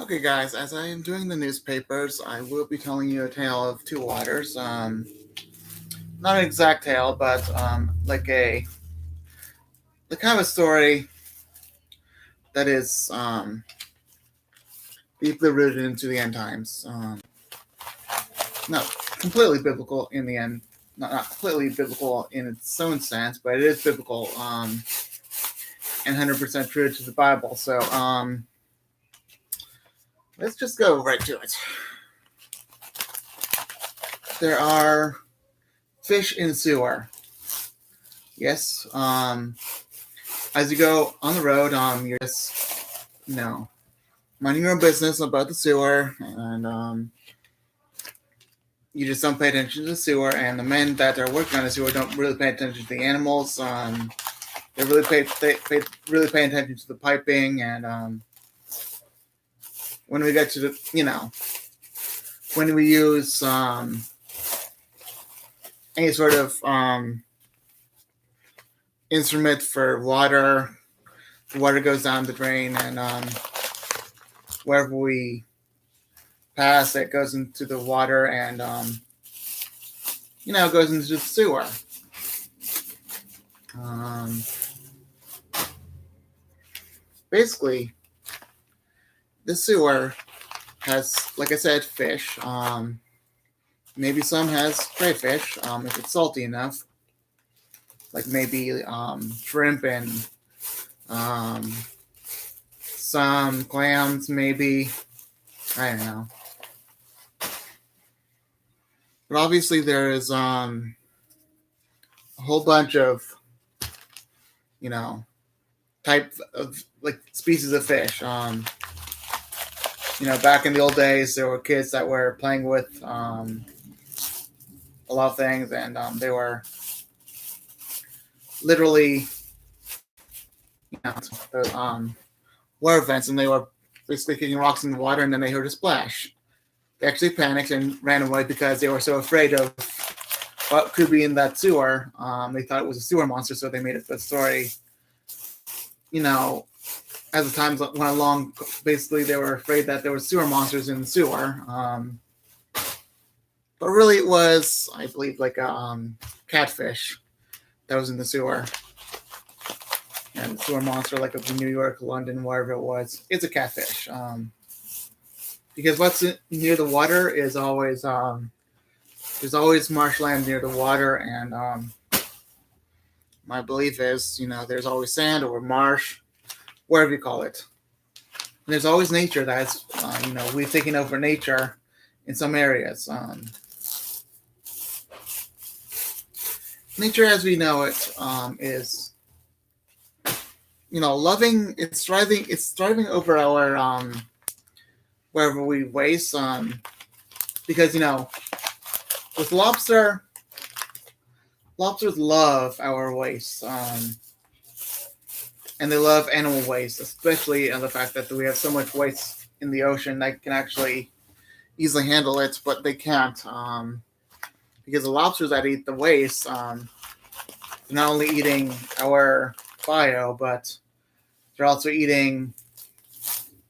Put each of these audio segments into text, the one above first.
Okay, guys, as I am doing the newspapers, I will be telling you a tale of two waters. Not an exact tale, but the kind of a story that is deeply rooted into the end times. Not completely biblical in the end, not completely biblical in its own sense, but it is biblical and 100% true to the Bible. So let's just go right to it. There are fish in the sewer. Yes. As you go on the road, you're just, minding your own business about the sewer, and you just don't pay attention to the sewer. And the men that are working on the sewer don't really pay attention to the animals. They really pay attention to the piping. And when we get to when we use any sort of instrument for water, the water goes down the drain, and wherever we pass, it goes into the water, and it goes into the sewer. Basically, the sewer has, like I said, fish. Maybe some has crayfish if it's salty enough, like maybe shrimp and some clams, maybe. I don't know. But obviously there is a whole bunch of, type of like species of fish. Back in the old days, there were kids that were playing with a lot of things, and they were literally, water vents, and they were basically kicking rocks in the water, and then they heard a splash. They actually panicked and ran away because they were so afraid of what could be in that sewer. They thought it was a sewer monster, so they made it the story. As the times went along, basically they were afraid that there were sewer monsters in the sewer. But really it was, I believe, like a catfish that was in the sewer. And the sewer monster, like of New York, London, wherever it was, it's a catfish. Because what's near the water is always there's always marshland near the water, and my belief is there's always sand or marsh, whatever you call it. And there's always nature that's we've taken over nature in some areas. Nature as we know it is loving. It's thriving over our wherever we waste, because with lobsters love our waste, and they love animal waste, especially the fact that we have so much waste in the ocean that can actually easily handle it, but they can't, because the lobsters that eat the waste, they're not only eating our bio, but they're also eating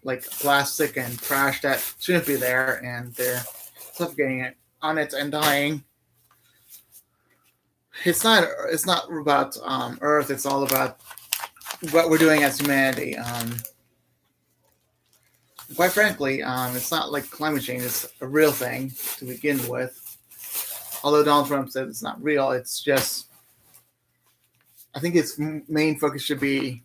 like plastic and trash that shouldn't be there, and they're suffocating it on it and dying. It's not about Earth. It's all about what we're doing as humanity. Quite frankly, it's not like climate change is a real thing to begin with. Although Donald Trump said it's not real, it's just, I think its main focus should be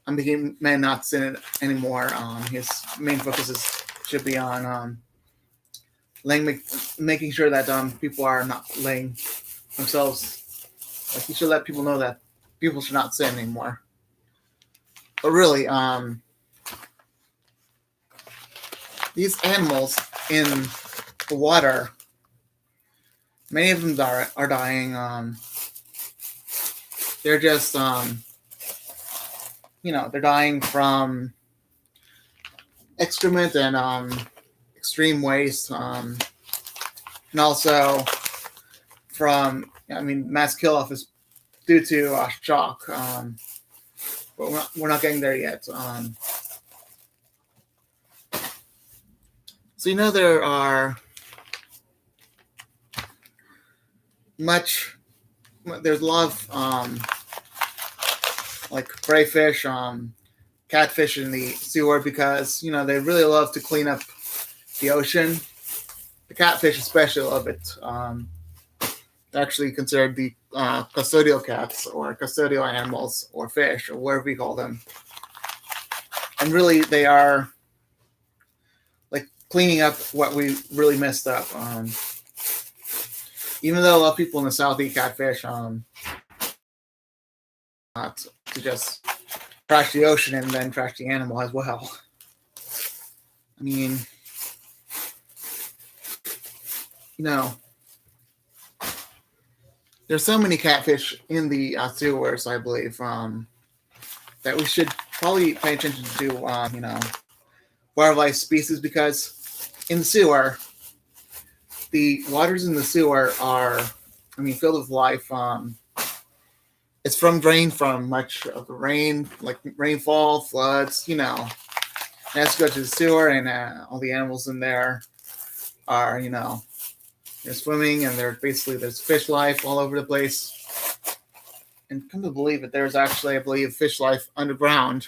on making men not sin anymore. His main focus should be on making sure that people are not laying themselves. Like, he should let people know that people should not sin anymore. But really, these animals in the water, many of them are dying. They're just, they're dying from excrement and extreme waste, and also from, mass kill off is due to shock. But we're not getting there yet. So there are there's a lot of like crayfish, catfish in the seawater because they really love to clean up the ocean. The catfish especially love it. They're actually considered the custodial cats or custodial animals or fish or whatever we call them. And really, they are like cleaning up what we really messed up. Even though a lot of people in the South eat catfish, not to just trash the ocean and then trash the animal as well. I mean, there's so many catfish in the sewers, I believe, that we should probably pay attention to, wildlife species because in the sewer, the waters in the sewer are, filled with life. It's from much of the rain, like rainfall, floods, It has to go to the sewer, and all the animals in there are, they're swimming, and there's fish life all over the place. And come to believe it, there's actually, I believe, fish life underground.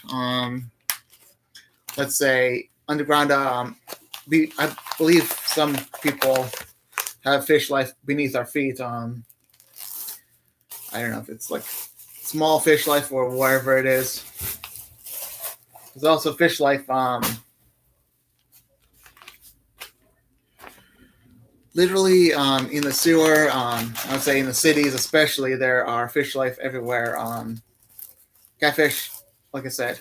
Let's say underground. I believe some people have fish life beneath our feet. I don't know if it's like small fish life or whatever it is. There's also fish life. Literally in the sewer, I would say in the cities especially, there are fish life everywhere. Catfish, like I said,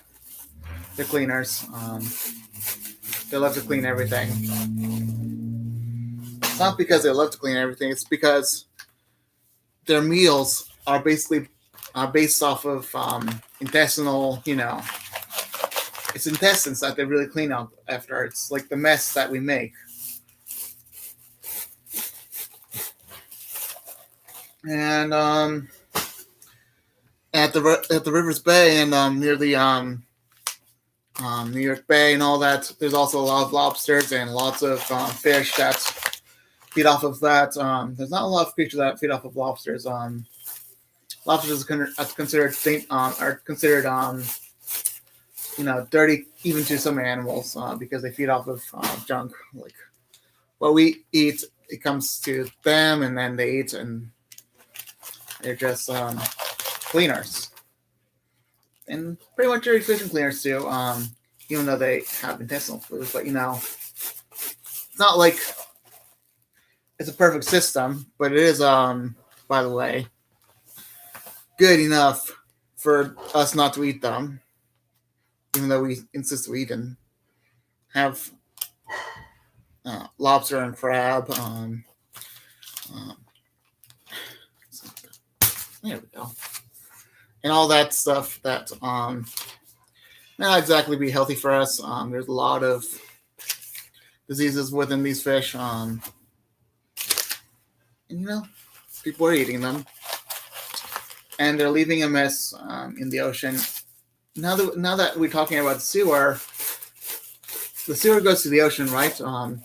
they're cleaners. They love to clean everything. It's not because they love to clean everything, it's because their meals are basically based off of intestinal, it's intestines that they really clean up after. It's like the mess that we make. And at the Rivers Bay and near the New York Bay and all that, there's also a lot of lobsters and lots of fish that feed off of that. There's not a lot of creatures that feed off of lobsters. Lobsters are considered dirty even to some animals because they feed off of junk. Like what we eat, it comes to them, and then they eat, and they're just cleaners. And pretty much dirty fish and cleaners too, even though they have intestinal fluids. But it's not like it's a perfect system, but it is, by the way, good enough for us not to eat them, even though we insist we eat and have lobster and crab. There we go. And all that stuff that may not exactly be healthy for us. There's a lot of diseases within these fish. And people are eating them. And they're leaving a mess in the ocean. Now that we're talking about the sewer goes to the ocean, right? So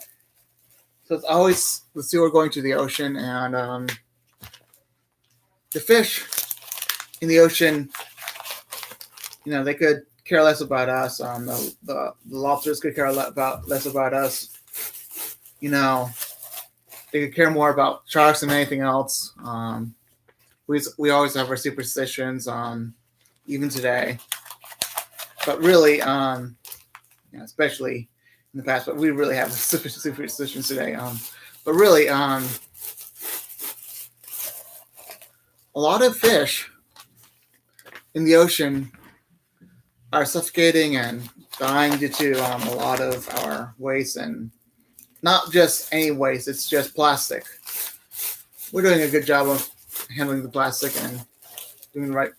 it's always the sewer going to the ocean, and the fish in the ocean, they could care less about us. The lobsters could care less about us. They could care more about sharks than anything else. We always have our superstitions, even today. But really, especially in the past, but we really have superstitions today. But really, a lot of fish in the ocean are suffocating and dying due to a lot of our waste, and not just any waste, it's just plastic. We're doing a good job of handling the plastic and doing the right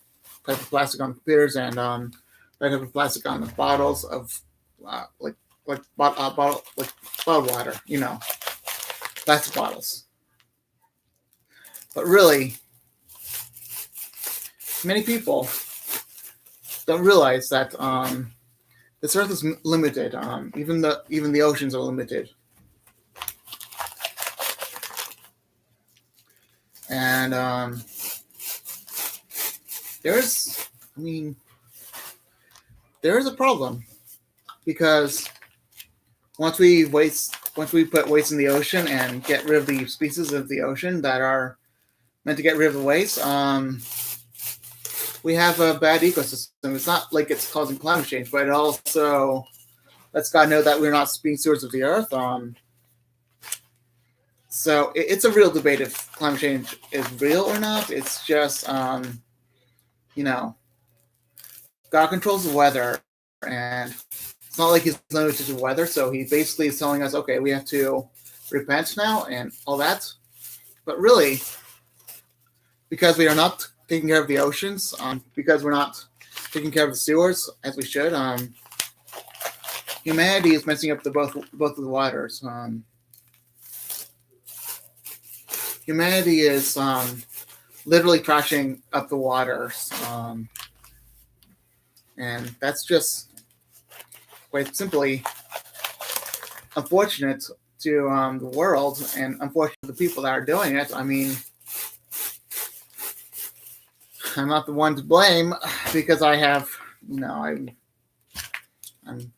type of plastic on computers and right type of plastic on the bottles of bottled water, plastic bottles. But really, many people don't realize that this earth is limited. Even the oceans are limited. And there's, I mean, there is a problem because once we put waste in the ocean and get rid of the species of the ocean that are meant to get rid of the waste, we have a bad ecosystem. It's not like it's causing climate change, but it also lets God know that we're not being stewards of the earth. So it's a real debate if climate change is real or not. It's just, you know, God controls the weather, and it's not like he's limited to weather. So he basically is telling us, okay, we have to repent now and all that. But really, because we are not taking care of the oceans, because we're not taking care of the sewers as we should, humanity is messing up both of the waters. Humanity is literally trashing up the waters, and that's just quite simply unfortunate to the world and unfortunate to the people that are doing it. I mean, I'm not the one to blame because I have, I'm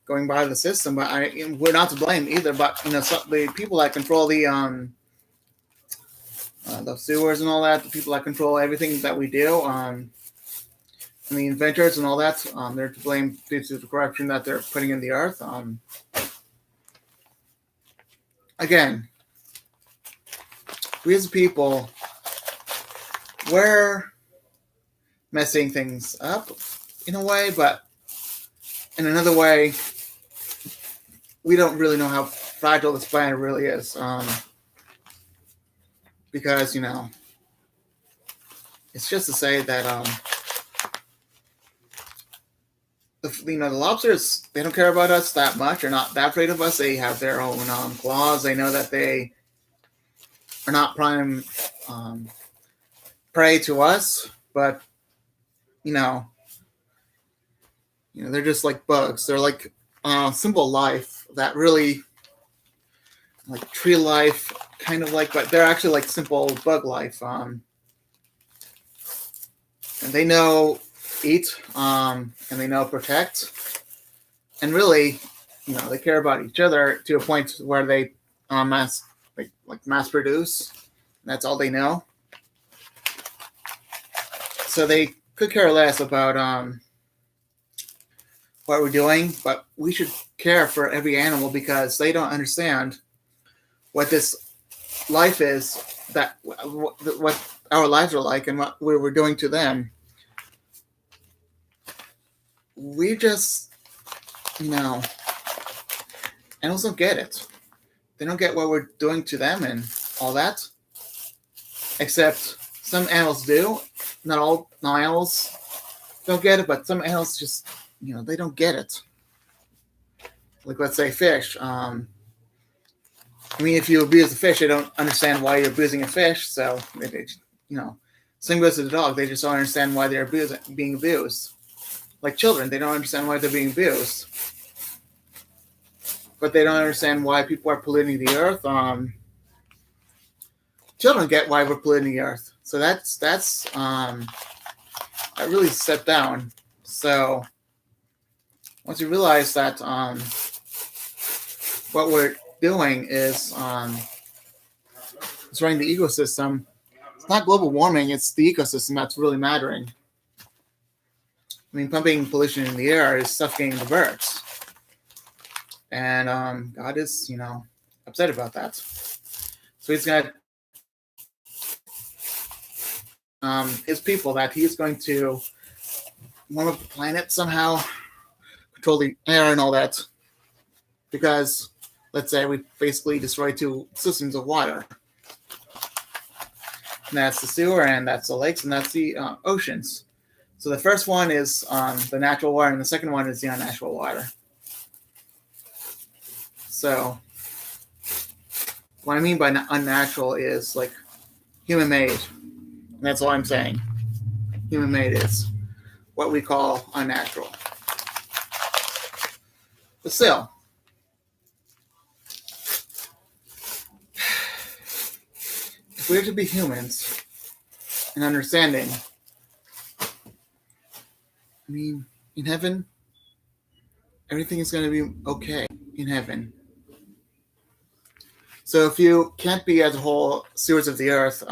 going by the system, but we're not to blame either. But the people that control the sewers and all that, the people that control everything that we do, and the inventors and all that, they're to blame due to the corruption that they're putting in the earth. Again, we as a people, we're messing things up in a way, but in another way, we don't really know how fragile this planet really is. Because, it's just to say that the lobsters, they don't care about us that much. They're not that afraid of us. They have their own claws. They know that they are not prime prey to us, but they're just like bugs. They're like simple life that really, like tree life, kind of like, but they're actually like simple bug life. And they know eat, and they know protect, and really, they care about each other to a point where they mass produce. That's all they know. So they could care less about what we're doing, but we should care for every animal because they don't understand what this life is, that what our lives are like and what we're doing to them. We just, animals don't get it. They don't get what we're doing to them and all that. Except some animals do. Not all animals don't get it, but some animals just, they don't get it. Like, let's say fish. If you abuse a fish, they don't understand why you're abusing a fish. So, same goes to the dog. They just don't understand why they're being abused. Like children, they don't understand why they're being abused. But they don't understand why people are polluting the earth. Children get why we're polluting the earth. So that's I really stepped down. So once you realize that what we're doing is destroying the ecosystem, it's not global warming, it's the ecosystem that's really mattering. Pumping pollution in the air is suffocating the birds. And God is, upset about that. So he's got his people that he's going to warm up the planet somehow, control the air and all that. Because, let's say, we basically destroy two systems of water. And that's the sewer, and that's the lakes, and that's the oceans. So the first one is the natural water, and the second one is the unnatural water. So what I mean by unnatural is like human-made. And that's all I'm saying. Human-made is what we call unnatural. But still, if we're to be humans, and understanding. I mean, in heaven, everything is going to be okay in heaven. So if you can't be as a whole stewards of the earth,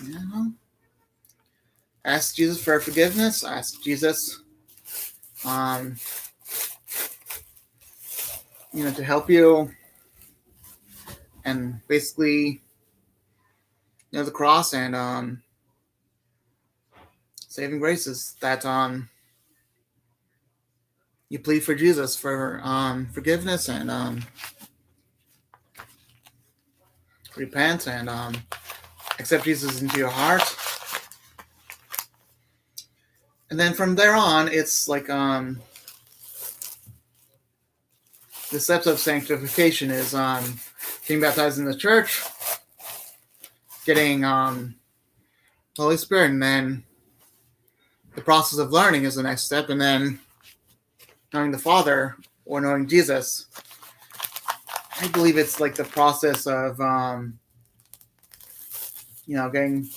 you know, ask Jesus for forgiveness. Ask Jesus, to help you. And basically, the cross and saving graces that you plead for Jesus for forgiveness and repent and accept Jesus into your heart. And then from there on, it's like the steps of sanctification is getting baptized in the church, getting Holy Spirit, and then the process of learning is the next step, and then knowing the Father or knowing Jesus. I believe it's like the process of getting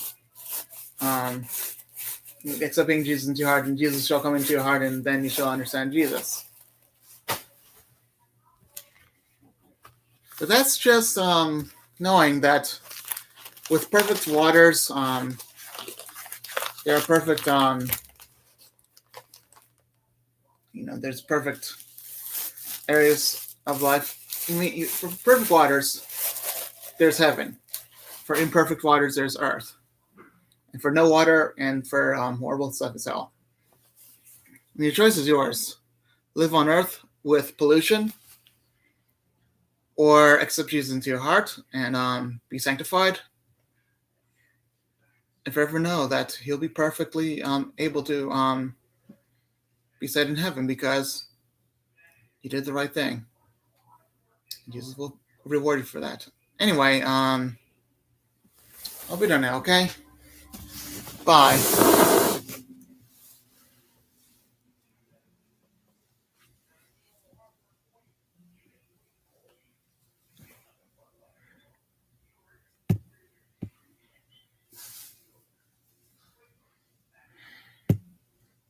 accepting Jesus into your heart, and Jesus shall come into your heart, and then you shall understand Jesus. But that's just knowing that with perfect waters, there are perfect, there's perfect areas of life. For perfect waters, there's heaven. For imperfect waters, there's earth. And for no water and for horrible stuff is hell. And your choice is yours. Live on earth with pollution, or accept Jesus into your heart and be sanctified, and forever know that he'll be perfectly able to be set in heaven because you did the right thing. Jesus will reward you for that. Anyway, I'll be done now, okay? Bye.